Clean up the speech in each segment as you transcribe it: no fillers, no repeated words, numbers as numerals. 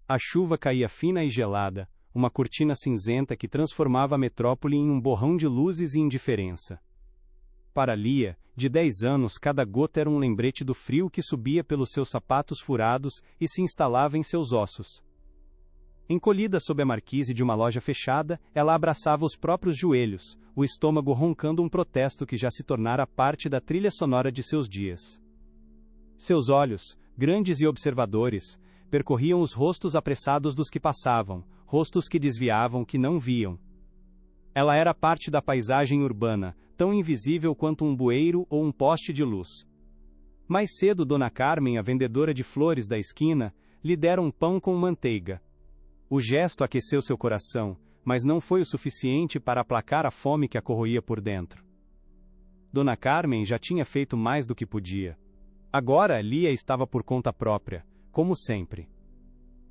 A chuva caía fina e gelada, uma cortina cinzenta que transformava a metrópole em um borrão de luzes e indiferença. Para Lia, de 10 anos, cada gota era um lembrete do frio que subia pelos seus sapatos furados e se instalava em seus ossos. Encolhida sob a marquise de uma loja fechada, ela abraçava os próprios joelhos, o estômago roncando um protesto que já se tornara parte da trilha sonora de seus dias. Seus olhos, grandes e observadores, percorriam os rostos apressados dos que passavam, rostos que desviavam, que não viam. Ela era parte da paisagem urbana, tão invisível quanto um bueiro ou um poste de luz. Mais cedo, Dona Carmen, a vendedora de flores da esquina, lhe dera um pão com manteiga. O gesto aqueceu seu coração, mas não foi o suficiente para aplacar a fome que a corroía por dentro. Dona Carmen já tinha feito mais do que podia. Agora, Lia estava por conta própria, como sempre.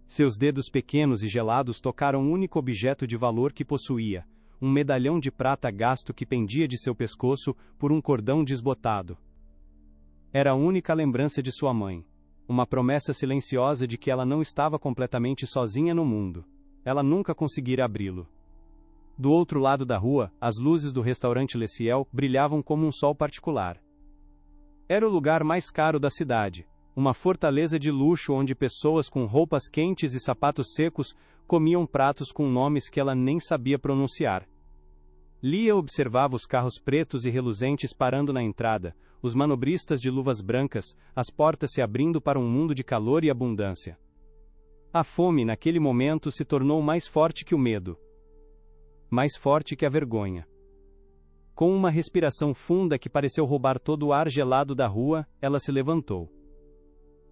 Seus dedos pequenos e gelados tocaram o único objeto de valor que possuía, um medalhão de prata gasto que pendia de seu pescoço por um cordão desbotado. Era a única lembrança de sua mãe. Uma promessa silenciosa de que ela não estava completamente sozinha no mundo. Ela nunca conseguira abri-lo. Do outro lado da rua, as luzes do restaurante Le Ciel brilhavam como um sol particular. Era o lugar mais caro da cidade, uma fortaleza de luxo onde pessoas com roupas quentes e sapatos secos comiam pratos com nomes que ela nem sabia pronunciar. Lia observava os carros pretos e reluzentes parando na entrada, os manobristas de luvas brancas, as portas se abrindo para um mundo de calor e abundância. A fome, naquele momento, se tornou mais forte que o medo. Mais forte que a vergonha. Com uma respiração funda que pareceu roubar todo o ar gelado da rua, ela se levantou.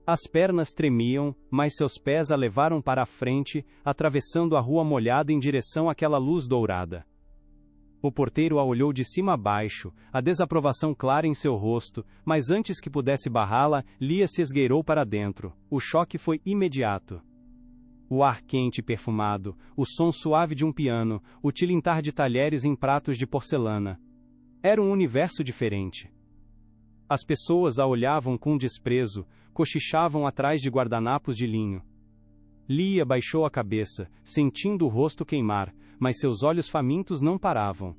As pernas tremiam, mas seus pés a levaram para a frente, atravessando a rua molhada em direção àquela luz dourada. O porteiro a olhou de cima a baixo, a desaprovação clara em seu rosto, mas antes que pudesse barrá-la, Lia se esgueirou para dentro. O choque foi imediato. O ar quente e perfumado, o som suave de um piano, o tilintar de talheres em pratos de porcelana. Era um universo diferente. As pessoas a olhavam com desprezo, cochichavam atrás de guardanapos de linho. Lia baixou a cabeça, sentindo o rosto queimar, mas seus olhos famintos não paravam.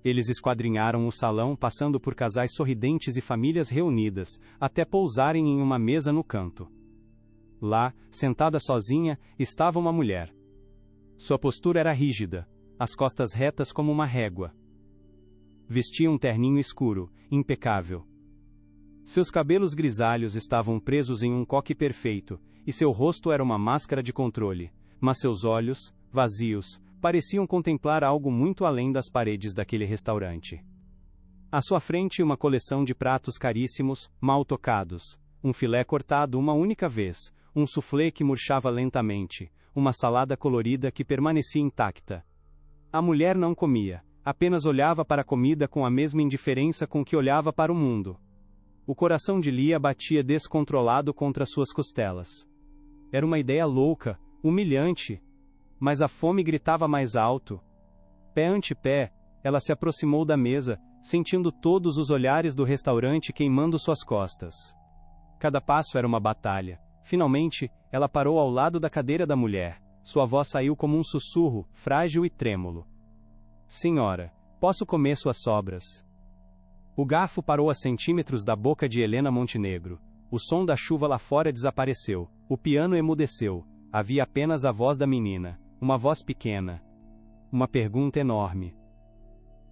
Eles esquadrinharam o salão, passando por casais sorridentes e famílias reunidas, até pousarem em uma mesa no canto. Lá, sentada sozinha, estava uma mulher. Sua postura era rígida, as costas retas como uma régua. Vestia um terninho escuro, impecável. Seus cabelos grisalhos estavam presos em um coque perfeito, e seu rosto era uma máscara de controle, mas seus olhos, vazios, pareciam contemplar algo muito além das paredes daquele restaurante. À sua frente, uma coleção de pratos caríssimos, mal tocados, um filé cortado uma única vez, um soufflé que murchava lentamente, uma salada colorida que permanecia intacta. A mulher não comia, apenas olhava para a comida com a mesma indiferença com que olhava para o mundo. O coração de Lia batia descontrolado contra suas costelas. Era uma ideia louca, humilhante, mas a fome gritava mais alto. Pé ante pé, ela se aproximou da mesa, sentindo todos os olhares do restaurante queimando suas costas. Cada passo era uma batalha. Finalmente, ela parou ao lado da cadeira da mulher. Sua voz saiu como um sussurro, frágil e trêmulo. Senhora, posso comer suas sobras? O garfo parou a centímetros da boca de Helena Montenegro. O som da chuva lá fora desapareceu. O piano emudeceu. Havia apenas a voz da menina. Uma voz pequena. Uma pergunta enorme.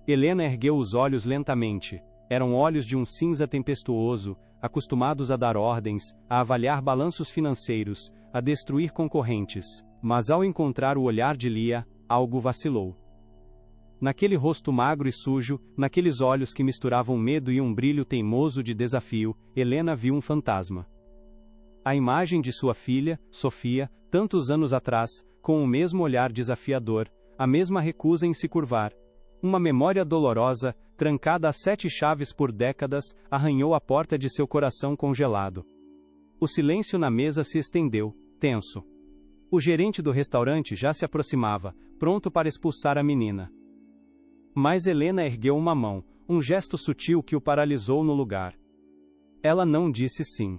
Helena ergueu os olhos lentamente. Eram olhos de um cinza tempestuoso, acostumados a dar ordens, a avaliar balanços financeiros, a destruir concorrentes. Mas ao encontrar o olhar de Lia, algo vacilou. Naquele rosto magro e sujo, naqueles olhos que misturavam medo e um brilho teimoso de desafio, Helena viu um fantasma. A imagem de sua filha, Sofia, tantos anos atrás, com o mesmo olhar desafiador, a mesma recusa em se curvar. Uma memória dolorosa, trancada a 7 chaves por décadas, arranhou a porta de seu coração congelado. O silêncio na mesa se estendeu, tenso. O gerente do restaurante já se aproximava, pronto para expulsar a menina. Mas Helena ergueu uma mão, um gesto sutil que o paralisou no lugar. Ela não disse sim.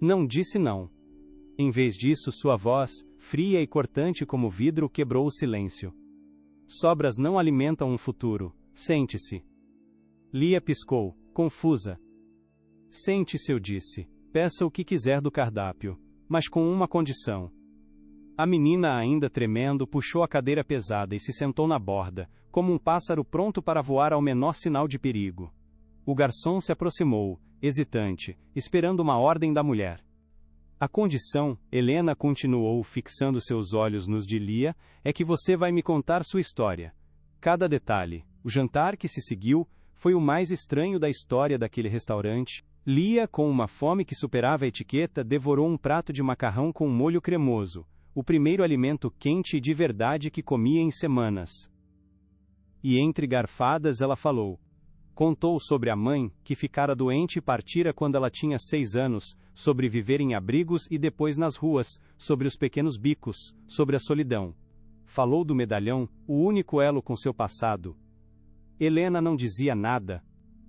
Não disse não. Em vez disso, sua voz, fria e cortante como vidro, quebrou o silêncio. Sobras não alimentam um futuro. Sente-se. Lia piscou, confusa. Sente-se, eu disse. Peça o que quiser do cardápio, mas com uma condição. A menina, ainda tremendo, puxou a cadeira pesada e se sentou na borda, como um pássaro pronto para voar ao menor sinal de perigo. O garçom se aproximou, hesitante, esperando uma ordem da mulher. A condição, Helena continuou, fixando seus olhos nos de Lia, é que você vai me contar sua história. Cada detalhe. O jantar que se seguiu foi o mais estranho da história daquele restaurante. Lia, com uma fome que superava a etiqueta, devorou um prato de macarrão com molho cremoso, o primeiro alimento quente e de verdade que comia em semanas. E entre garfadas ela falou. Contou sobre a mãe, que ficara doente e partira quando ela tinha 6 anos, sobre viver em abrigos e depois nas ruas, sobre os pequenos bicos, sobre a solidão. Falou do medalhão, o único elo com seu passado. Helena não dizia nada.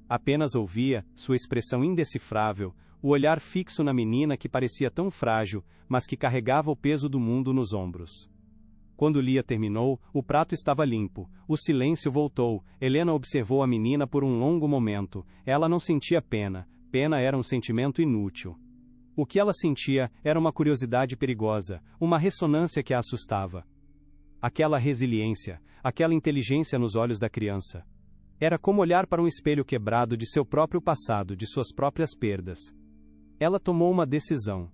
Apenas ouvia, sua expressão indecifrável, o olhar fixo na menina que parecia tão frágil, mas que carregava o peso do mundo nos ombros. Quando Lia terminou, o prato estava limpo, o silêncio voltou, Helena observou a menina por um longo momento, ela não sentia pena, pena era um sentimento inútil. O que ela sentia era uma curiosidade perigosa, uma ressonância que a assustava. Aquela resiliência, aquela inteligência nos olhos da criança. Era como olhar para um espelho quebrado de seu próprio passado, de suas próprias perdas. Ela tomou uma decisão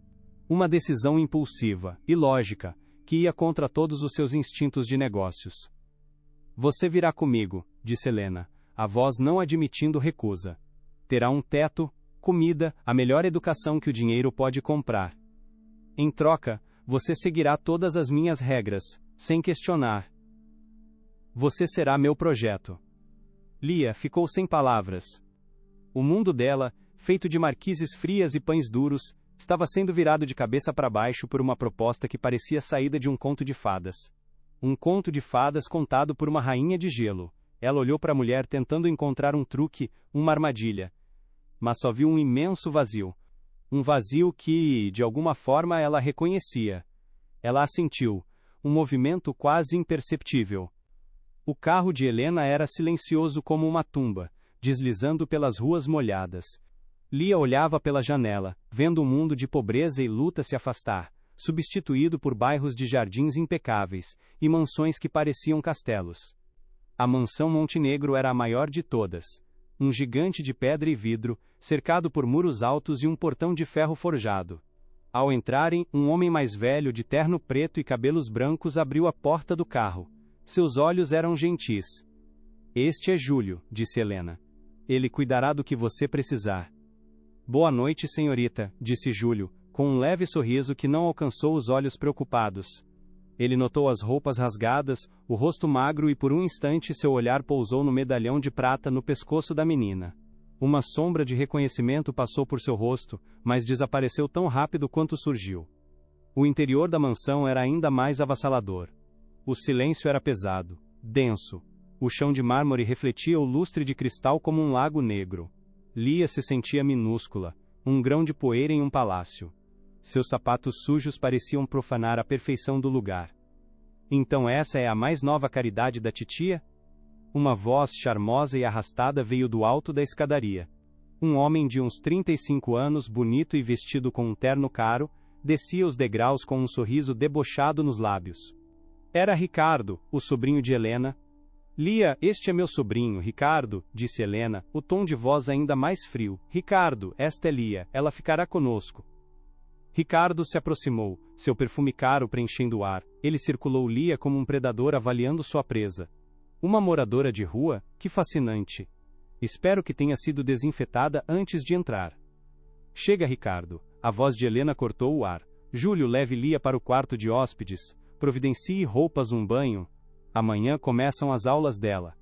impulsiva, ilógica, que ia contra todos os seus instintos de negócios. Você virá comigo, disse Helena, a voz não admitindo recusa. Terá um teto, comida, a melhor educação que o dinheiro pode comprar. Em troca, você seguirá todas as minhas regras, sem questionar. Você será meu projeto. Lia ficou sem palavras. O mundo dela, feito de marquises frias e pães duros, estava sendo virado de cabeça para baixo por uma proposta que parecia saída de um conto de fadas. Um conto de fadas contado por uma rainha de gelo. Ela olhou para a mulher tentando encontrar um truque, uma armadilha. Mas só viu um imenso vazio. Um vazio que, de alguma forma, ela reconhecia. Ela assentiu. Um movimento quase imperceptível. O carro de Helena era silencioso como uma tumba, deslizando pelas ruas molhadas. Lia olhava pela janela, vendo o mundo de pobreza e luta se afastar, substituído por bairros de jardins impecáveis e mansões que pareciam castelos. A mansão Montenegro era a maior de todas. Um gigante de pedra e vidro, cercado por muros altos e um portão de ferro forjado. Ao entrarem, um homem mais velho de terno preto e cabelos brancos abriu a porta do carro. Seus olhos eram gentis. Este é Júlio, disse Helena. Ele cuidará do que você precisar. Boa noite, senhorita, disse Júlio, com um leve sorriso que não alcançou os olhos preocupados. Ele notou as roupas rasgadas, o rosto magro e por um instante seu olhar pousou no medalhão de prata no pescoço da menina. Uma sombra de reconhecimento passou por seu rosto, mas desapareceu tão rápido quanto surgiu. O interior da mansão era ainda mais avassalador. O silêncio era pesado, denso. O chão de mármore refletia o lustre de cristal como um lago negro. Lia se sentia minúscula, um grão de poeira em um palácio. Seus sapatos sujos pareciam profanar a perfeição do lugar. Então essa é a mais nova caridade da titia? Uma voz charmosa e arrastada veio do alto da escadaria. Um homem de uns 35 anos, bonito e vestido com um terno caro, descia os degraus com um sorriso debochado nos lábios. Era Ricardo, o sobrinho de Helena. Lia, este é meu sobrinho, Ricardo, disse Helena, o tom de voz ainda mais frio. Ricardo, esta é Lia, ela ficará conosco. Ricardo se aproximou, seu perfume caro preenchendo o ar. Ele circulou Lia como um predador avaliando sua presa. Uma moradora de rua? Que fascinante. Espero que tenha sido desinfetada antes de entrar. Chega, Ricardo. A voz de Helena cortou o ar. Júlio, leve Lia para o quarto de hóspedes. Providencie roupas, um banho. Amanhã começam as aulas dela.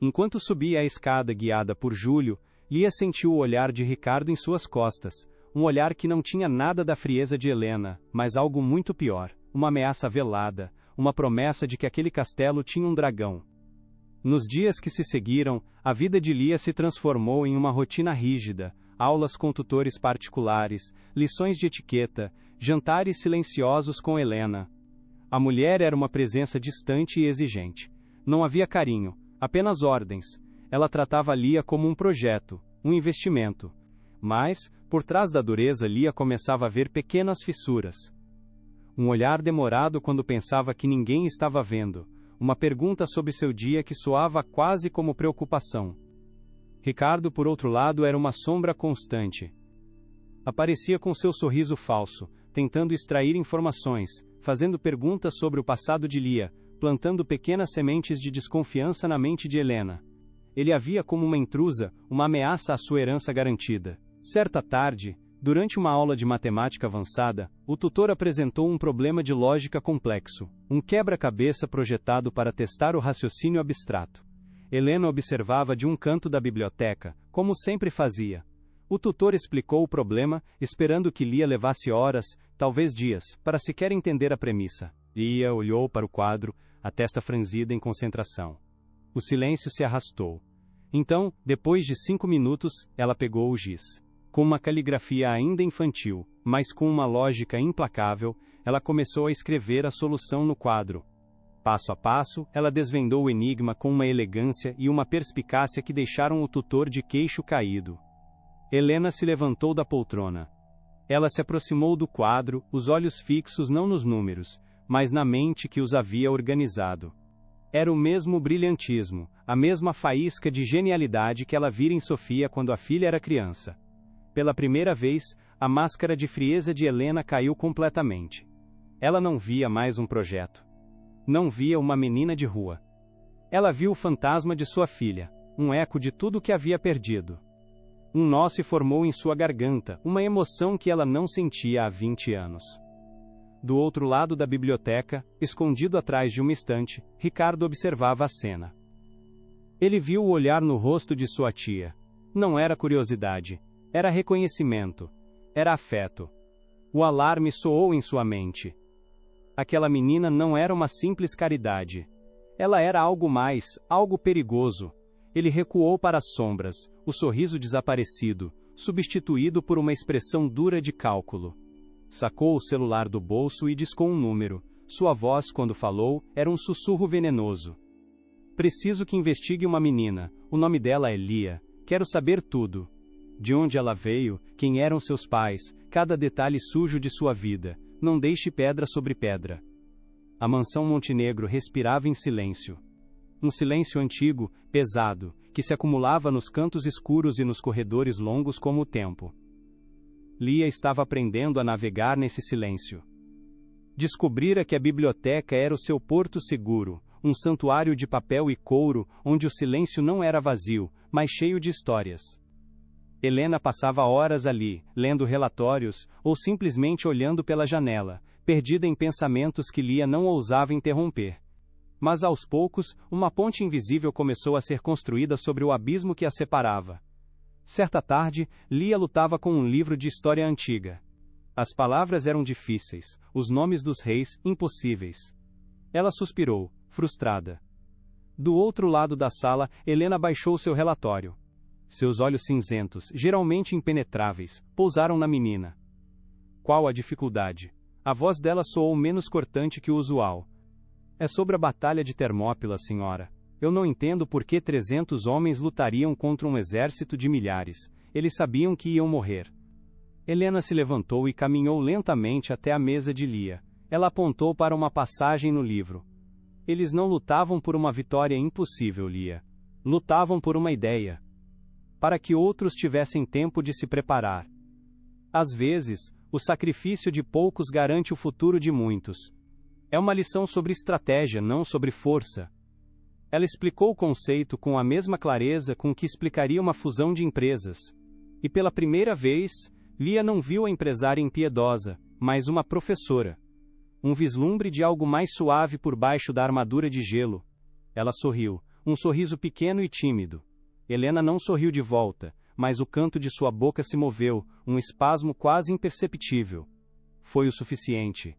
Enquanto subia a escada guiada por Júlio, Lia sentiu o olhar de Ricardo em suas costas. Um olhar que não tinha nada da frieza de Helena, mas algo muito pior. Uma ameaça velada, uma promessa de que aquele castelo tinha um dragão. Nos dias que se seguiram, a vida de Lia se transformou em uma rotina rígida, aulas com tutores particulares, lições de etiqueta, jantares silenciosos com Helena. A mulher era uma presença distante e exigente. Não havia carinho, apenas ordens. Ela tratava Lia como um projeto, um investimento. Mas, por trás da dureza, Lia começava a ver pequenas fissuras. Um olhar demorado quando pensava que ninguém estava vendo. Uma pergunta sobre seu dia que soava quase como preocupação. Ricardo, por outro lado, era uma sombra constante. Aparecia com seu sorriso falso, tentando extrair informações, fazendo perguntas sobre o passado de Lia, plantando pequenas sementes de desconfiança na mente de Helena. Ele a via como uma intrusa, uma ameaça à sua herança garantida. Certa tarde, durante uma aula de matemática avançada, o tutor apresentou um problema de lógica complexo, um quebra-cabeça projetado para testar o raciocínio abstrato. Helena observava de um canto da biblioteca, como sempre fazia. O tutor explicou o problema, esperando que Lia levasse horas, talvez dias, para sequer entender a premissa. Lia olhou para o quadro, a testa franzida em concentração. O silêncio se arrastou. Então, depois de 5 minutos, ela pegou o giz. Com uma caligrafia ainda infantil, mas com uma lógica implacável, ela começou a escrever a solução no quadro. Passo a passo, ela desvendou o enigma com uma elegância e uma perspicácia que deixaram o tutor de queixo caído. Helena se levantou da poltrona. Ela se aproximou do quadro, os olhos fixos não nos números, mas na mente que os havia organizado. Era o mesmo brilhantismo, a mesma faísca de genialidade que ela vira em Sofia quando a filha era criança. Pela primeira vez, a máscara de frieza de Helena caiu completamente. Ela não via mais um projeto. Não via uma menina de rua. Ela viu o fantasma de sua filha, um eco de tudo que havia perdido. Um nó se formou em sua garganta, uma emoção que ela não sentia há 20 anos. Do outro lado da biblioteca, escondido atrás de uma estante, Ricardo observava a cena. Ele viu o olhar no rosto de sua tia. Não era curiosidade. Era reconhecimento. Era afeto. O alarme soou em sua mente. Aquela menina não era uma simples caridade. Ela era algo mais, algo perigoso. Ele recuou para as sombras, o sorriso desaparecido, substituído por uma expressão dura de cálculo. Sacou o celular do bolso e discou um número. Sua voz, quando falou, era um sussurro venenoso. Preciso que investigue uma menina. O nome dela é Lia. Quero saber tudo. De onde ela veio, quem eram seus pais, cada detalhe sujo de sua vida. Não deixe pedra sobre pedra. A mansão Montenegro respirava em silêncio. Um silêncio antigo, pesado, que se acumulava nos cantos escuros e nos corredores longos como o tempo. Lia estava aprendendo a navegar nesse silêncio. Descobrira que a biblioteca era o seu porto seguro, um santuário de papel e couro, onde o silêncio não era vazio, mas cheio de histórias. Helena passava horas ali, lendo relatórios, ou simplesmente olhando pela janela, perdida em pensamentos que Lia não ousava interromper. Mas aos poucos, uma ponte invisível começou a ser construída sobre o abismo que a separava. Certa tarde, Lia lutava com um livro de história antiga. As palavras eram difíceis, os nomes dos reis, impossíveis. Ela suspirou, frustrada. Do outro lado da sala, Helena baixou seu relatório. Seus olhos cinzentos, geralmente impenetráveis, pousaram na menina. Qual a dificuldade? A voz dela soou menos cortante que o usual. É sobre a batalha de Termópila, senhora. Eu não entendo por que 300 homens lutariam contra um exército de milhares. Eles sabiam que iam morrer. Helena se levantou e caminhou lentamente até a mesa de Lia. Ela apontou para uma passagem no livro. Eles não lutavam por uma vitória impossível, Lia. Lutavam por uma ideia. Para que outros tivessem tempo de se preparar. Às vezes, o sacrifício de poucos garante o futuro de muitos. É uma lição sobre estratégia, não sobre força. Ela explicou o conceito com a mesma clareza com que explicaria uma fusão de empresas. E pela primeira vez, Lia não viu a empresária impiedosa, mas uma professora. Um vislumbre de algo mais suave por baixo da armadura de gelo. Ela sorriu, um sorriso pequeno e tímido. Helena não sorriu de volta, mas o canto de sua boca se moveu, um espasmo quase imperceptível. Foi o suficiente.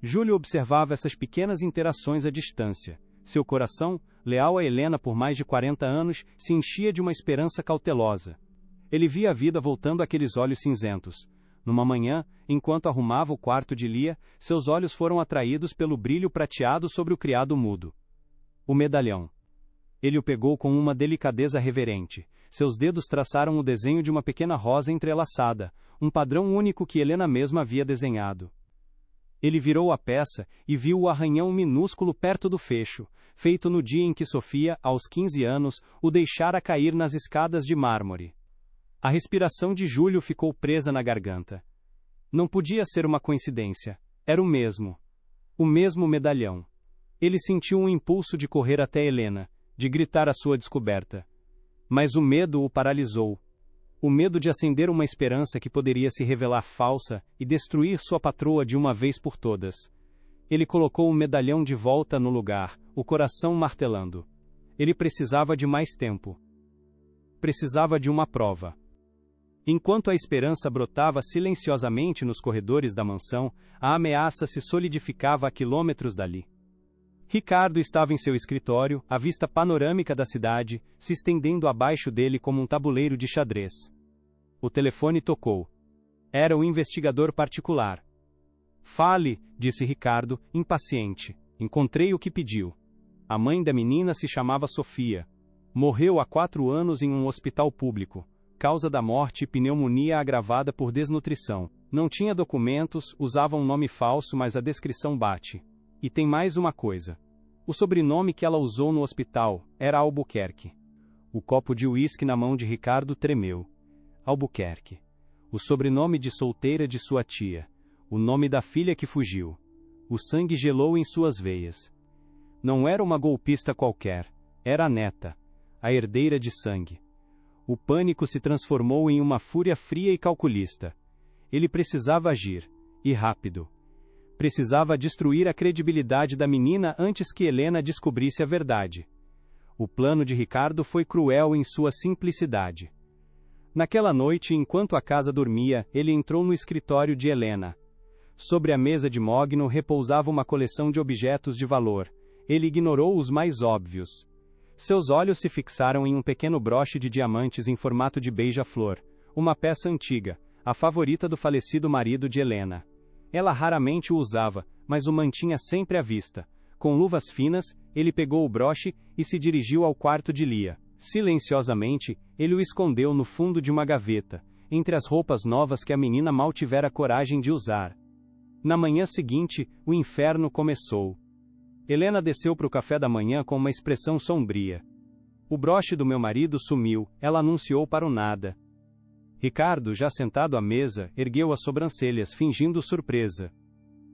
Júlio observava essas pequenas interações à distância. Seu coração, leal a Helena por mais de 40 anos, se enchia de uma esperança cautelosa. Ele via a vida voltando àqueles olhos cinzentos. Numa manhã, enquanto arrumava o quarto de Lia, seus olhos foram atraídos pelo brilho prateado sobre o criado mudo. O medalhão. Ele o pegou com uma delicadeza reverente. Seus dedos traçaram o desenho de uma pequena rosa entrelaçada, um padrão único que Helena mesma havia desenhado. Ele virou a peça e viu o arranhão minúsculo perto do fecho, feito no dia em que Sofia, aos 15 anos, o deixara cair nas escadas de mármore. A respiração de Júlio ficou presa na garganta. Não podia ser uma coincidência. Era o mesmo. O mesmo medalhão. Ele sentiu um impulso de correr até Helena, de gritar a sua descoberta. Mas o medo o paralisou. O medo de acender uma esperança que poderia se revelar falsa e destruir sua patroa de uma vez por todas. Ele colocou o medalhão de volta no lugar, o coração martelando. Ele precisava de mais tempo. Precisava de uma prova. Enquanto a esperança brotava silenciosamente nos corredores da mansão, a ameaça se solidificava a quilômetros dali. Ricardo estava em seu escritório, a vista panorâmica da cidade, se estendendo abaixo dele como um tabuleiro de xadrez. O telefone tocou. Era o investigador particular. Fale, disse Ricardo, impaciente. Encontrei o que pediu. A mãe da menina se chamava Sofia. Morreu há 4 anos em um hospital público. Causa da morte: pneumonia agravada por desnutrição. Não tinha documentos, usava um nome falso, mas a descrição bate. E tem mais uma coisa. O sobrenome que ela usou no hospital era Albuquerque. O copo de uísque na mão de Ricardo tremeu. Albuquerque. O sobrenome de solteira de sua tia. O nome da filha que fugiu. O sangue gelou em suas veias. Não era uma golpista qualquer. Era a neta. A herdeira de sangue. O pânico se transformou em uma fúria fria e calculista. Ele precisava agir. E rápido. Precisava destruir a credibilidade da menina antes que Helena descobrisse a verdade. O plano de Ricardo foi cruel em sua simplicidade. Naquela noite, enquanto a casa dormia, ele entrou no escritório de Helena. Sobre a mesa de mogno repousava uma coleção de objetos de valor. Ele ignorou os mais óbvios. Seus olhos se fixaram em um pequeno broche de diamantes em formato de beija-flor, uma peça antiga, a favorita do falecido marido de Helena. Ela raramente o usava, mas o mantinha sempre à vista. Com luvas finas, ele pegou o broche e se dirigiu ao quarto de Lia. Silenciosamente, ele o escondeu no fundo de uma gaveta, entre as roupas novas que a menina mal tivera coragem de usar. Na manhã seguinte, o inferno começou. Helena desceu para o café da manhã com uma expressão sombria. O broche do meu marido sumiu, ela anunciou para o nada. Ricardo, já sentado à mesa, ergueu as sobrancelhas, fingindo surpresa.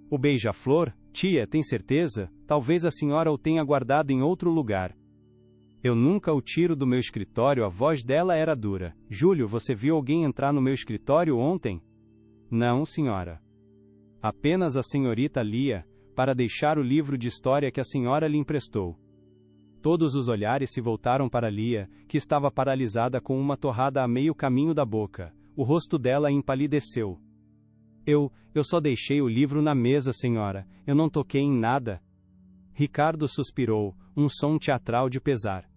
O beija-flor? Tia, tem certeza? Talvez a senhora o tenha guardado em outro lugar. Eu nunca o tiro do meu escritório. A voz dela era dura. Júlio, você viu alguém entrar no meu escritório ontem? Não, senhora. Apenas a senhorita Lia, para deixar o livro de história que a senhora lhe emprestou. Todos os olhares se voltaram para Lia, que estava paralisada com uma torrada a meio caminho da boca. O rosto dela empalideceu. Eu só deixei o livro na mesa, senhora. Eu não toquei em nada. Ricardo suspirou, um som teatral de pesar.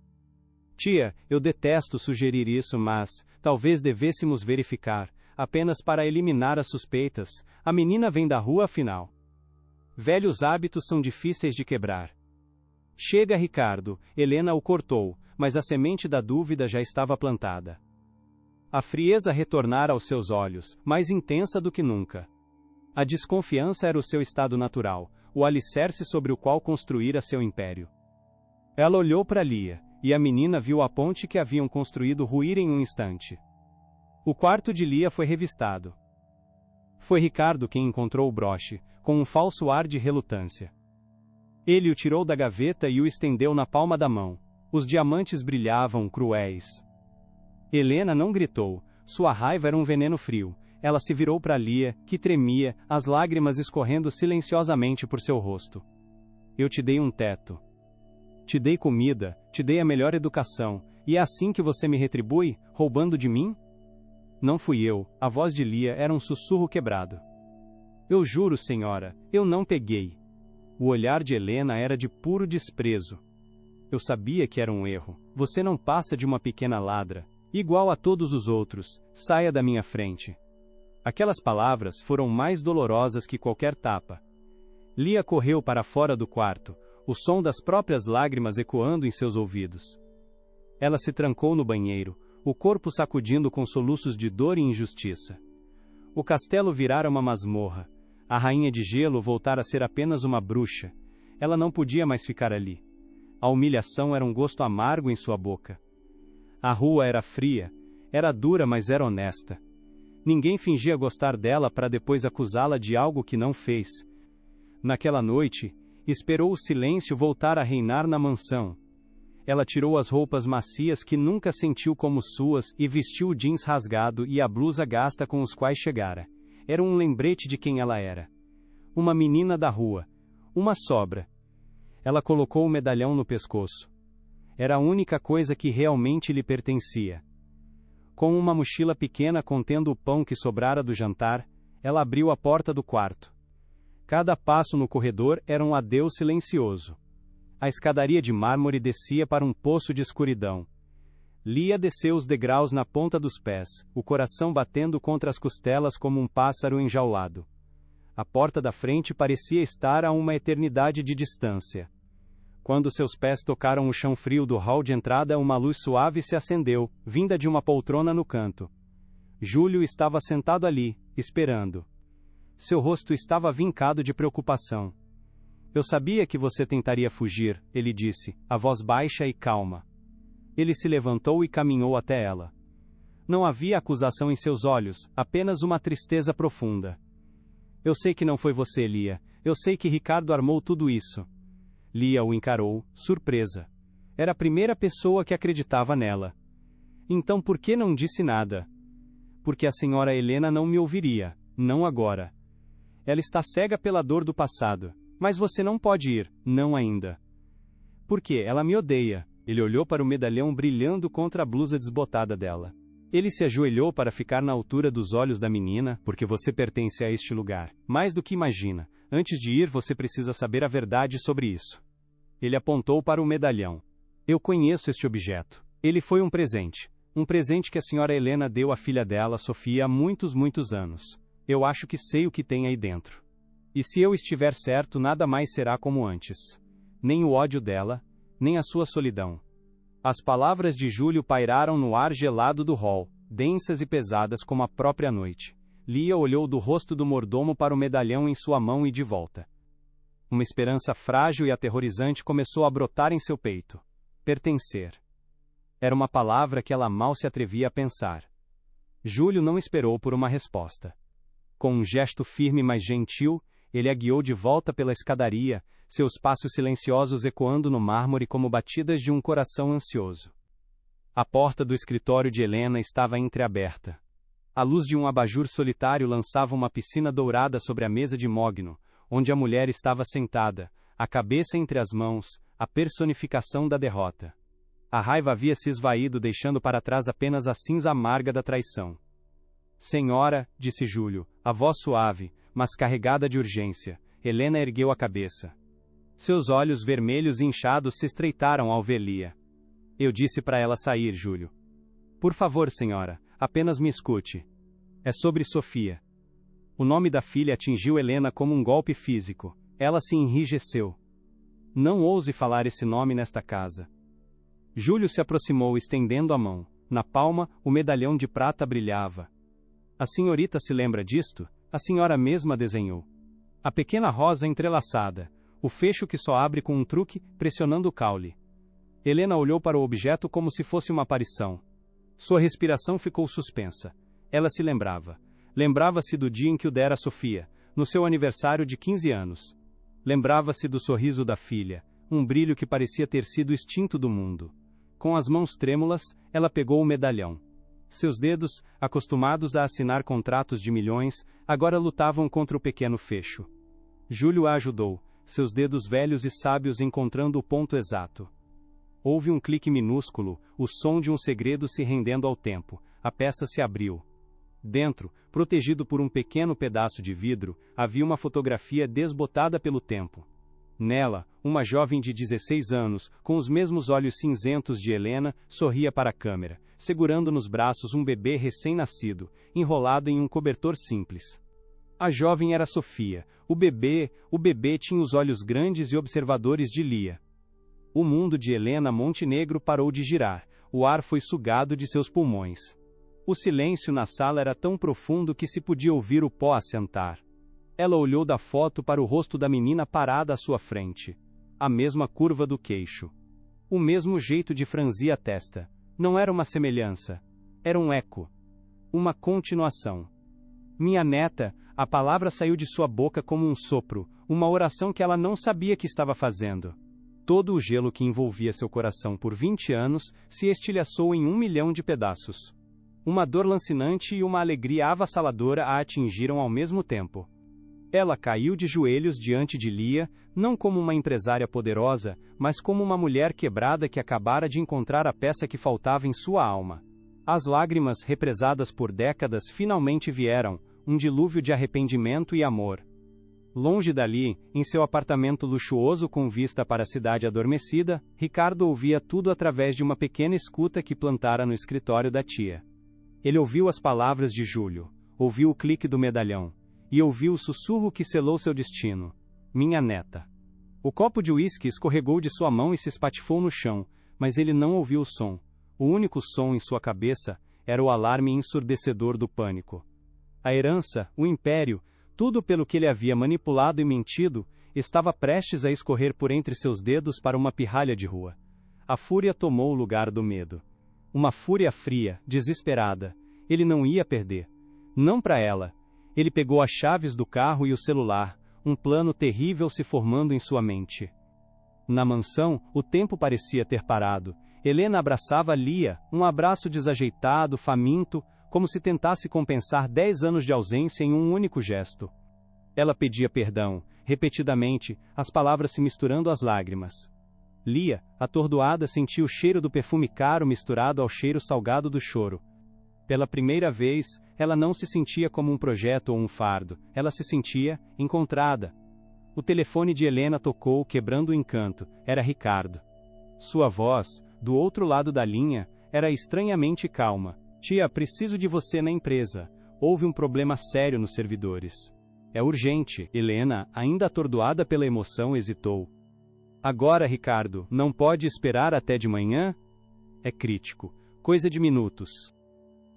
Tia, eu detesto sugerir isso, mas talvez devêssemos verificar, apenas para eliminar as suspeitas. A menina vem da rua afinal. Velhos hábitos são difíceis de quebrar. Chega, Ricardo. Helena o cortou, mas a semente da dúvida já estava plantada. A frieza retornara aos seus olhos, mais intensa do que nunca. A desconfiança era o seu estado natural, o alicerce sobre o qual construíra seu império. Ela olhou para Lia, e a menina viu a ponte que haviam construído ruir em um instante. O quarto de Lia foi revistado. Foi Ricardo quem encontrou o broche, com um falso ar de relutância. Ele o tirou da gaveta e o estendeu na palma da mão. Os diamantes brilhavam, cruéis. Helena não gritou. Sua raiva era um veneno frio. Ela se virou para Lia, que tremia, as lágrimas escorrendo silenciosamente por seu rosto. Eu te dei um teto. Te dei comida, te dei a melhor educação, e é assim que você me retribui, roubando de mim? Não fui eu. A voz de Lia era um sussurro quebrado. Eu juro, senhora, eu não peguei. O olhar de Helena era de puro desprezo. Eu sabia que era um erro. Você não passa de uma pequena ladra. Igual a todos os outros. Saia da minha frente. Aquelas palavras foram mais dolorosas que qualquer tapa. Lia correu para fora do quarto, o som das próprias lágrimas ecoando em seus ouvidos. Ela se trancou no banheiro, o corpo sacudindo com soluços de dor e injustiça. O castelo virara uma masmorra. A rainha de gelo voltara a ser apenas uma bruxa. Ela não podia mais ficar ali. A humilhação era um gosto amargo em sua boca. A rua era fria, era dura, mas era honesta. Ninguém fingia gostar dela para depois acusá-la de algo que não fez. Naquela noite, esperou o silêncio voltar a reinar na mansão. Ela tirou as roupas macias que nunca sentiu como suas e vestiu o jeans rasgado e a blusa gasta com os quais chegara. Era um lembrete de quem ela era. Uma menina da rua. Uma sobra. Ela colocou o medalhão no pescoço. Era a única coisa que realmente lhe pertencia. Com uma mochila pequena contendo o pão que sobrara do jantar, ela abriu a porta do quarto. Cada passo no corredor era um adeus silencioso. A escadaria de mármore descia para um poço de escuridão. Lia desceu os degraus na ponta dos pés, o coração batendo contra as costelas como um pássaro enjaulado. A porta da frente parecia estar a uma eternidade de distância. Quando seus pés tocaram o chão frio do hall de entrada, uma luz suave se acendeu, vinda de uma poltrona no canto. Júlio estava sentado ali, esperando. Seu rosto estava vincado de preocupação. Eu sabia que você tentaria fugir, ele disse, a voz baixa e calma. Ele se levantou e caminhou até ela. Não havia acusação em seus olhos, apenas uma tristeza profunda. Eu sei que não foi você, Lia. Eu sei que Ricardo armou tudo isso. Lia o encarou, surpresa. Era a primeira pessoa que acreditava nela. Então por que não disse nada? Porque a senhora Helena não me ouviria, não agora. Ela está cega pela dor do passado. Mas você não pode ir, não ainda. Por quê? Ela me odeia. Ele olhou para o medalhão brilhando contra a blusa desbotada dela. Ele se ajoelhou para ficar na altura dos olhos da menina, porque você pertence a este lugar. Mais do que imagina. Antes de ir, você precisa saber a verdade sobre isso. Ele apontou para o medalhão. Eu conheço este objeto. Ele foi um presente. Um presente que a senhora Helena deu à filha dela, Sofia, há muitos anos. Eu acho que sei o que tem aí dentro. E se eu estiver certo, nada mais será como antes. Nem o ódio dela, nem a sua solidão. As palavras de Júlio pairaram no ar gelado do hall, densas e pesadas como a própria noite. Lia olhou do rosto do mordomo para o medalhão em sua mão e de volta. Uma esperança frágil e aterrorizante começou a brotar em seu peito. Pertencer. Era uma palavra que ela mal se atrevia a pensar. Júlio não esperou por uma resposta. Com um gesto firme mas gentil, ele a guiou de volta pela escadaria, seus passos silenciosos ecoando no mármore como batidas de um coração ansioso. A porta do escritório de Helena estava entreaberta. A luz de um abajur solitário lançava uma piscina dourada sobre a mesa de mogno, onde a mulher estava sentada, a cabeça entre as mãos, a personificação da derrota. A raiva havia se esvaído, deixando para trás apenas a cinza amarga da traição. Senhora, disse Júlio, a voz suave, mas carregada de urgência. Helena ergueu a cabeça. Seus olhos vermelhos e inchados se estreitaram ao ver Lia. Eu disse para ela sair, Júlio. Por favor, senhora, apenas me escute. É sobre Sofia. O nome da filha atingiu Helena como um golpe físico. Ela se enrijeceu. Não ouse falar esse nome nesta casa. Júlio se aproximou estendendo a mão. Na palma, o medalhão de prata brilhava. A senhorita se lembra disto? A senhora mesma desenhou. A pequena rosa entrelaçada, o fecho que só abre com um truque, pressionando o caule. Helena olhou para o objeto como se fosse uma aparição. Sua respiração ficou suspensa. Ela se lembrava. Lembrava-se do dia em que o dera a Sofia, no seu aniversário de 15 anos. Lembrava-se do sorriso da filha, um brilho que parecia ter sido extinto do mundo. Com as mãos trêmulas, ela pegou o medalhão. Seus dedos, acostumados a assinar contratos de milhões, agora lutavam contra o pequeno fecho. Júlio a ajudou, seus dedos velhos e sábios encontrando o ponto exato. Houve um clique minúsculo, o som de um segredo se rendendo ao tempo. A peça se abriu. Dentro, protegido por um pequeno pedaço de vidro, havia uma fotografia desbotada pelo tempo. Nela, uma jovem de 16 anos, com os mesmos olhos cinzentos de Helena, sorria para a câmera. segurando nos braços um bebê recém-nascido, enrolado em um cobertor simples. A jovem era Sofia. O bebê tinha os olhos grandes e observadores de Lia. O mundo de Helena Montenegro parou de girar. O ar foi sugado de seus pulmões. O silêncio na sala era tão profundo que se podia ouvir o pó assentar. Ela olhou da foto para o rosto da menina parada à sua frente. A mesma curva do queixo. O mesmo jeito de franzir a testa. Não era uma semelhança. Era um eco. Uma continuação. Minha neta, a palavra saiu de sua boca como um sopro, uma oração que ela não sabia que estava fazendo. Todo o gelo que envolvia seu coração por 20 anos se estilhaçou em 1 milhão de pedaços. Uma dor lancinante e uma alegria avassaladora a atingiram ao mesmo tempo. Ela caiu de joelhos diante de Lia, não como uma empresária poderosa, mas como uma mulher quebrada que acabara de encontrar a peça que faltava em sua alma. As lágrimas represadas por décadas finalmente vieram, um dilúvio de arrependimento e amor. Longe dali, em seu apartamento luxuoso com vista para a cidade adormecida, Ricardo ouvia tudo através de uma pequena escuta que plantara no escritório da tia. Ele ouviu as palavras de Júlio, ouviu o clique do medalhão, e ouviu o sussurro que selou seu destino. Minha neta. O copo de uísque escorregou de sua mão e se espatifou no chão, mas ele não ouviu o som. O único som em sua cabeça era o alarme ensurdecedor do pânico. A herança, o império, tudo pelo que ele havia manipulado e mentido, estava prestes a escorrer por entre seus dedos para uma pirralha de rua. A fúria tomou o lugar do medo. Uma fúria fria, desesperada. Ele não ia perder. Não para ela. Ele pegou as chaves do carro e o celular, um plano terrível se formando em sua mente. Na mansão, o tempo parecia ter parado. Helena abraçava Lia, um abraço desajeitado, faminto, como se tentasse compensar 10 anos de ausência em um único gesto. Ela pedia perdão, repetidamente, as palavras se misturando às lágrimas. Lia, atordoada, sentia o cheiro do perfume caro misturado ao cheiro salgado do choro. Pela primeira vez, ela não se sentia como um projeto ou um fardo, ela se sentia encontrada. O telefone de Helena tocou, quebrando o encanto. Era Ricardo. Sua voz, do outro lado da linha, era estranhamente calma. Tia, preciso de você na empresa. Houve um problema sério nos servidores. É urgente. Helena, ainda atordoada pela emoção, hesitou. Agora, Ricardo, não pode esperar até de manhã? É crítico. Coisa de minutos.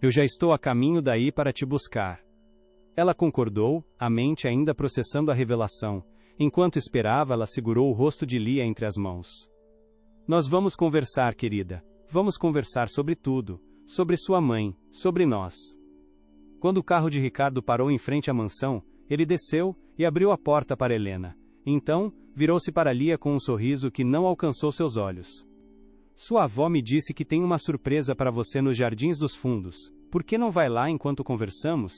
Eu já estou a caminho daí para te buscar. Ela concordou, a mente ainda processando a revelação. Enquanto esperava, ela segurou o rosto de Lia entre as mãos. Nós vamos conversar, querida. Vamos conversar sobre tudo. Sobre sua mãe, sobre nós. Quando o carro de Ricardo parou em frente à mansão, ele desceu e abriu a porta para Helena. Então, virou-se para Lia com um sorriso que não alcançou seus olhos. Sua avó me disse que tem uma surpresa para você nos Jardins dos Fundos. Por que não vai lá enquanto conversamos?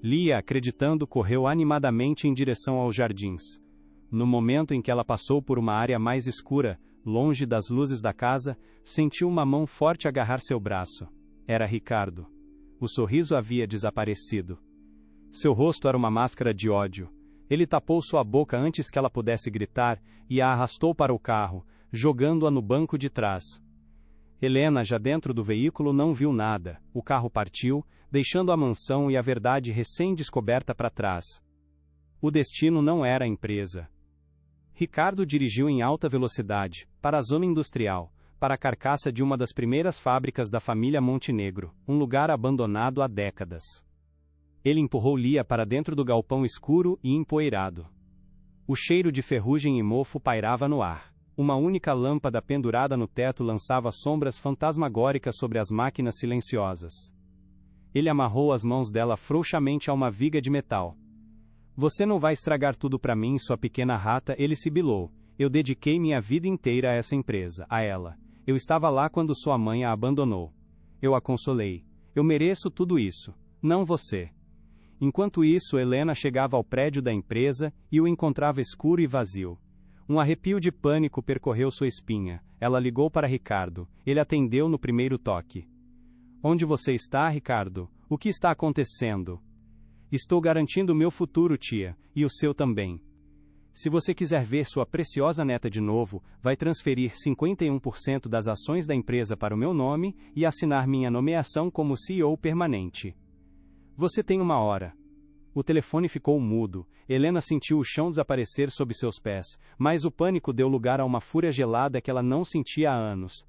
Lia, acreditando, correu animadamente em direção aos jardins. No momento em que ela passou por uma área mais escura, longe das luzes da casa, sentiu uma mão forte agarrar seu braço. Era Ricardo. O sorriso havia desaparecido. Seu rosto era uma máscara de ódio. Ele tapou sua boca antes que ela pudesse gritar e a arrastou para o carro, jogando-a no banco de trás. Helena, já dentro do veículo, não viu nada. O carro partiu, deixando a mansão e a verdade recém-descoberta para trás. O destino não era a empresa. Ricardo dirigiu em alta velocidade, para a zona industrial, para a carcaça de uma das primeiras fábricas da família Montenegro, um lugar abandonado há décadas. Ele empurrou Lia para dentro do galpão escuro e empoeirado. O cheiro de ferrugem e mofo pairava no ar. Uma única lâmpada pendurada no teto lançava sombras fantasmagóricas sobre as máquinas silenciosas. Ele amarrou as mãos dela frouxamente a uma viga de metal. Você não vai estragar tudo para mim, sua pequena rata, ele sibilou. Eu dediquei minha vida inteira a essa empresa, a ela. Eu estava lá quando sua mãe a abandonou. Eu a consolei. Eu mereço tudo isso. Não você. Enquanto isso, Helena chegava ao prédio da empresa e o encontrava escuro e vazio. Um arrepio de pânico percorreu sua espinha. Ela ligou para Ricardo. Ele atendeu no primeiro toque. Onde você está, Ricardo? O que está acontecendo? Estou garantindo meu futuro, tia, e o seu também. Se você quiser ver sua preciosa neta de novo, vai transferir 51% das ações da empresa para o meu nome e assinar minha nomeação como CEO permanente. Você tem 1 hora. O telefone ficou mudo. Helena sentiu o chão desaparecer sob seus pés, mas o pânico deu lugar a uma fúria gelada que ela não sentia há anos.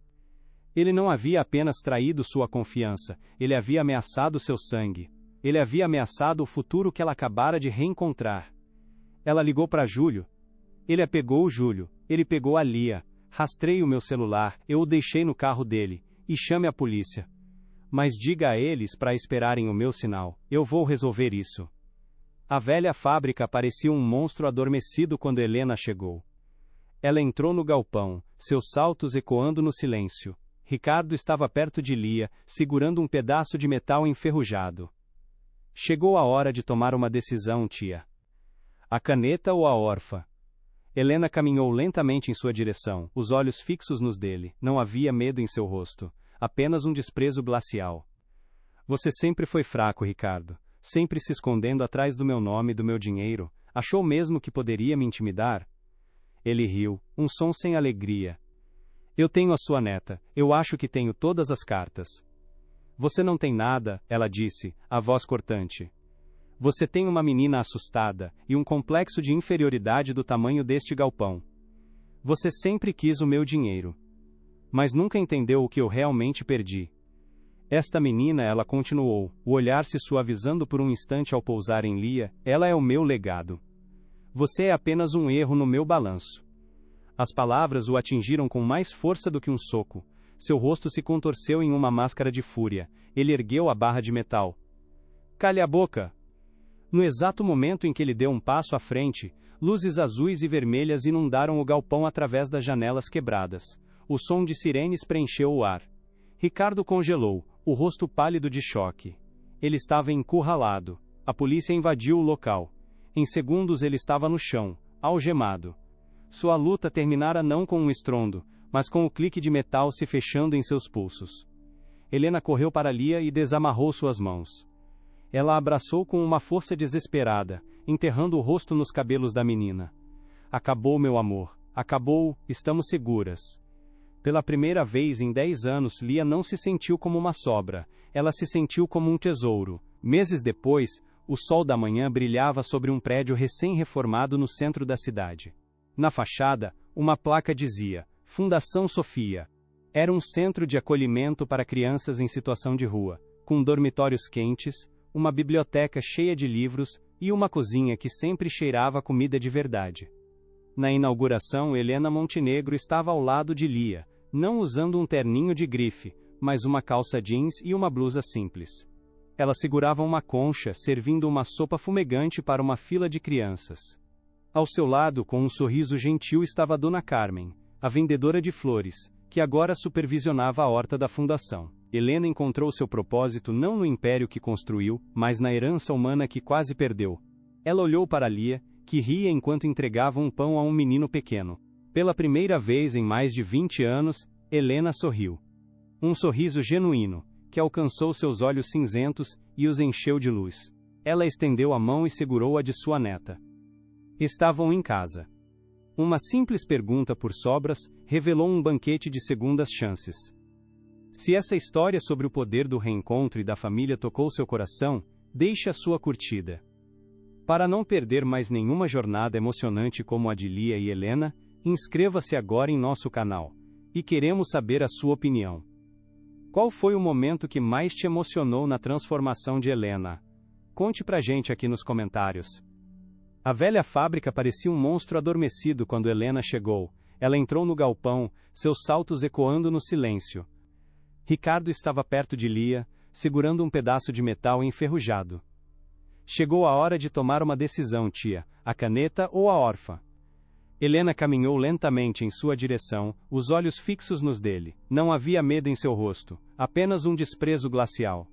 Ele não havia apenas traído sua confiança, ele havia ameaçado seu sangue. Ele havia ameaçado o futuro que ela acabara de reencontrar. Ela ligou para Júlio. Ele apegou o Júlio. Ele pegou a Lia. Rastreie o meu celular, eu o deixei no carro dele. E chame a polícia. Mas diga a eles para esperarem o meu sinal. Eu vou resolver isso. A velha fábrica parecia um monstro adormecido quando Helena chegou. Ela entrou no galpão, seus saltos ecoando no silêncio. Ricardo estava perto de Lia, segurando um pedaço de metal enferrujado. Chegou a hora de tomar uma decisão, tia. A caneta ou a órfã? Helena caminhou lentamente em sua direção, os olhos fixos nos dele. Não havia medo em seu rosto, apenas um desprezo glacial. Você sempre foi fraco, Ricardo. Sempre se escondendo atrás do meu nome e do meu dinheiro. Achou mesmo que poderia me intimidar? Ele riu, um som sem alegria. Eu tenho a sua neta, eu acho que tenho todas as cartas. Você não tem nada, ela disse, a voz cortante. Você tem uma menina assustada, e um complexo de inferioridade do tamanho deste galpão. Você sempre quis o meu dinheiro. Mas nunca entendeu o que eu realmente perdi. Esta menina, ela continuou, o olhar se suavizando por um instante ao pousar em Lia, ela é o meu legado. Você é apenas um erro no meu balanço. As palavras o atingiram com mais força do que um soco. Seu rosto se contorceu em uma máscara de fúria. Ele ergueu a barra de metal. Cale a boca! No exato momento em que ele deu um passo à frente, luzes azuis e vermelhas inundaram o galpão através das janelas quebradas. O som de sirenes preencheu o ar. Ricardo congelou, o rosto pálido de choque. Ele estava encurralado. A polícia invadiu o local. Em segundos ele estava no chão, algemado. Sua luta terminara não com um estrondo, mas com o clique de metal se fechando em seus pulsos. Helena correu para Lia e desamarrou suas mãos. Ela a abraçou com uma força desesperada, enterrando o rosto nos cabelos da menina. Acabou, meu amor. Acabou, estamos seguras. Pela primeira vez em 10 anos, Lia não se sentiu como uma sobra. Ela se sentiu como um tesouro. Meses depois, o sol da manhã brilhava sobre um prédio recém-reformado no centro da cidade. Na fachada, uma placa dizia, Fundação Sofia. Era um centro de acolhimento para crianças em situação de rua, com dormitórios quentes, uma biblioteca cheia de livros e uma cozinha que sempre cheirava comida de verdade. Na inauguração, Helena Montenegro estava ao lado de Lia, não usando um terninho de grife, mas uma calça jeans e uma blusa simples. Ela segurava uma concha, servindo uma sopa fumegante para uma fila de crianças. Ao seu lado, com um sorriso gentil, estava Dona Carmen, a vendedora de flores, que agora supervisionava a horta da fundação. Helena encontrou seu propósito não no império que construiu, mas na herança humana que quase perdeu. Ela olhou para Lia, que ria enquanto entregava um pão a um menino pequeno. Pela primeira vez em mais de 20 anos, Helena sorriu. Um sorriso genuíno, que alcançou seus olhos cinzentos e os encheu de luz. Ela estendeu a mão e segurou a de sua neta. Estavam em casa. Uma simples pergunta por sobras revelou um banquete de segundas chances. Se essa história sobre o poder do reencontro e da família tocou seu coração, deixe a sua curtida. Para não perder mais nenhuma jornada emocionante como a de Lia e Helena, inscreva-se agora em nosso canal. E queremos saber a sua opinião. Qual foi o momento que mais te emocionou na transformação de Helena? Conte pra gente aqui nos comentários. A velha fábrica parecia um monstro adormecido quando Helena chegou. Ela entrou no galpão, seus saltos ecoando no silêncio. Ricardo estava perto de Lia, segurando um pedaço de metal enferrujado. Chegou a hora de tomar uma decisão, tia, a caneta ou a órfã. Helena caminhou lentamente em sua direção, os olhos fixos nos dele. Não havia medo em seu rosto, apenas um desprezo glacial.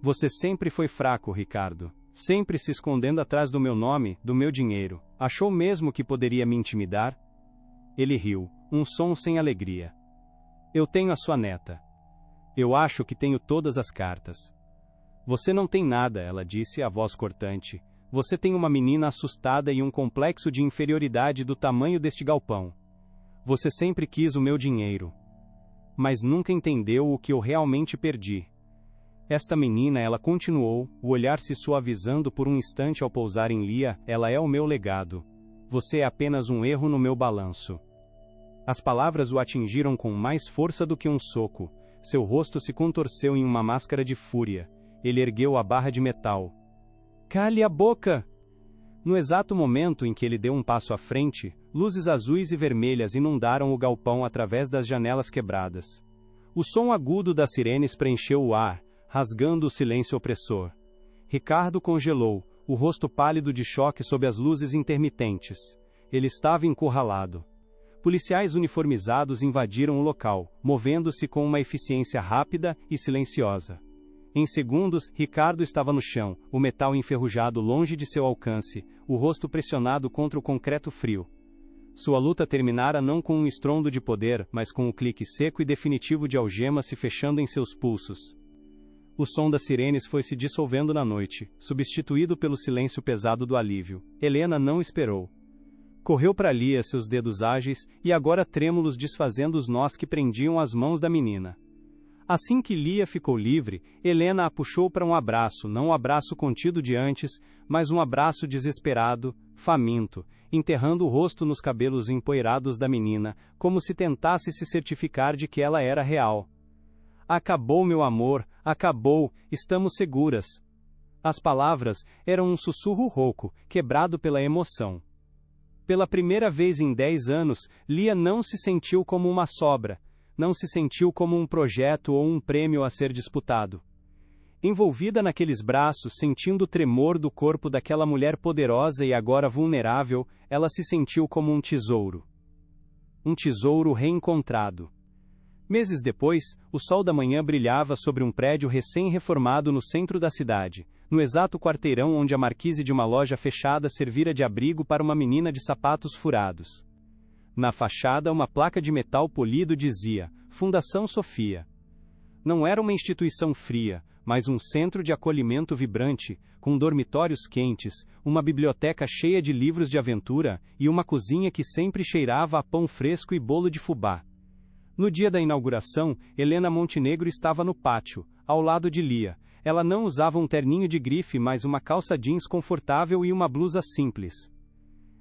Você sempre foi fraco, Ricardo. Sempre se escondendo atrás do meu nome, do meu dinheiro. Achou mesmo que poderia me intimidar? Ele riu, um som sem alegria. Eu tenho a sua neta. Eu acho que tenho todas as cartas. Você não tem nada, ela disse, a voz cortante. Você tem uma menina assustada e um complexo de inferioridade do tamanho deste galpão. Você sempre quis o meu dinheiro. Mas nunca entendeu o que eu realmente perdi. Esta menina, ela continuou, o olhar se suavizando por um instante ao pousar em Lia, ela é o meu legado. Você é apenas um erro no meu balanço. As palavras o atingiram com mais força do que um soco. Seu rosto se contorceu em uma máscara de fúria. Ele ergueu a barra de metal. Cale a boca! No exato momento em que ele deu um passo à frente, luzes azuis e vermelhas inundaram o galpão através das janelas quebradas. O som agudo das sirenes preencheu o ar, rasgando o silêncio opressor. Ricardo congelou, o rosto pálido de choque sob as luzes intermitentes. Ele estava encurralado. Policiais uniformizados invadiram o local, movendo-se com uma eficiência rápida e silenciosa. Em segundos, Ricardo estava no chão, o metal enferrujado longe de seu alcance, o rosto pressionado contra o concreto frio. Sua luta terminara não com um estrondo de poder, mas com um clique seco e definitivo de algemas se fechando em seus pulsos. O som das sirenes foi se dissolvendo na noite, substituído pelo silêncio pesado do alívio. Helena não esperou. Correu para Lia, seus dedos ágeis, e agora trêmulos desfazendo os nós que prendiam as mãos da menina. Assim que Lia ficou livre, Helena a puxou para um abraço, não o abraço contido de antes, mas um abraço desesperado, faminto, enterrando o rosto nos cabelos empoeirados da menina, como se tentasse se certificar de que ela era real. Acabou, meu amor, acabou, estamos seguras. As palavras eram um sussurro rouco, quebrado pela emoção. Pela primeira vez em 10 anos, Lia não se sentiu como uma sobra, não se sentiu como um projeto ou um prêmio a ser disputado. Envolvida naqueles braços, sentindo o tremor do corpo daquela mulher poderosa e agora vulnerável, ela se sentiu como um tesouro. Um tesouro reencontrado. Meses depois, o sol da manhã brilhava sobre um prédio recém-reformado no centro da cidade, no exato quarteirão onde a marquise de uma loja fechada servira de abrigo para uma menina de sapatos furados. Na fachada, uma placa de metal polido dizia: Fundação Sofia. Não era uma instituição fria, mas um centro de acolhimento vibrante, com dormitórios quentes, uma biblioteca cheia de livros de aventura e uma cozinha que sempre cheirava a pão fresco e bolo de fubá. No dia da inauguração, Helena Montenegro estava no pátio, ao lado de Lia. Ela não usava um terninho de grife, mas uma calça jeans confortável e uma blusa simples.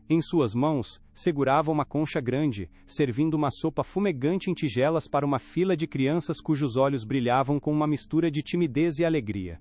Em suas mãos, segurava uma concha grande, servindo uma sopa fumegante em tigelas para uma fila de crianças cujos olhos brilhavam com uma mistura de timidez e alegria.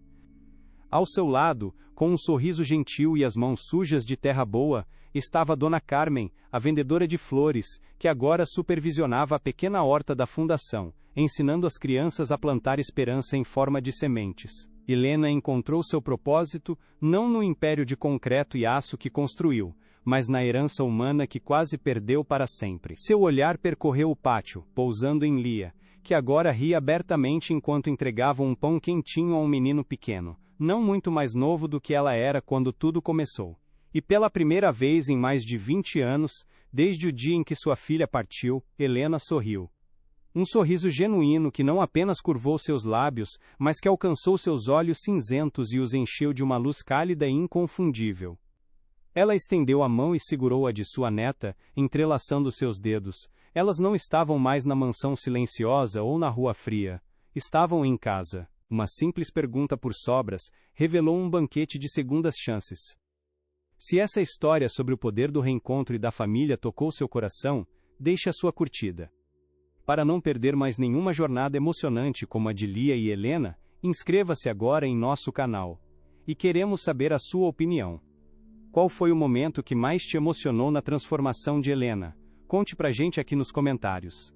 Ao seu lado, com um sorriso gentil e as mãos sujas de terra boa, estava Dona Carmen, a vendedora de flores, que agora supervisionava a pequena horta da fundação, ensinando as crianças a plantar esperança em forma de sementes. Helena encontrou seu propósito, não no império de concreto e aço que construiu, mas na herança humana que quase perdeu para sempre. Seu olhar percorreu o pátio, pousando em Lia, que agora ria abertamente enquanto entregava um pão quentinho a um menino pequeno, não muito mais novo do que ela era quando tudo começou. E pela primeira vez em mais de 20 anos, desde o dia em que sua filha partiu, Helena sorriu. Um sorriso genuíno que não apenas curvou seus lábios, mas que alcançou seus olhos cinzentos e os encheu de uma luz cálida e inconfundível. Ela estendeu a mão e segurou a de sua neta, entrelaçando seus dedos. Elas não estavam mais na mansão silenciosa ou na rua fria. Estavam em casa. Uma simples pergunta por sobras revelou um banquete de segundas chances. Se essa história sobre o poder do reencontro e da família tocou seu coração, deixe a sua curtida. Para não perder mais nenhuma jornada emocionante como a de Lia e Helena, inscreva-se agora em nosso canal. E queremos saber a sua opinião. Qual foi o momento que mais te emocionou na transformação de Helena? Conte pra gente aqui nos comentários.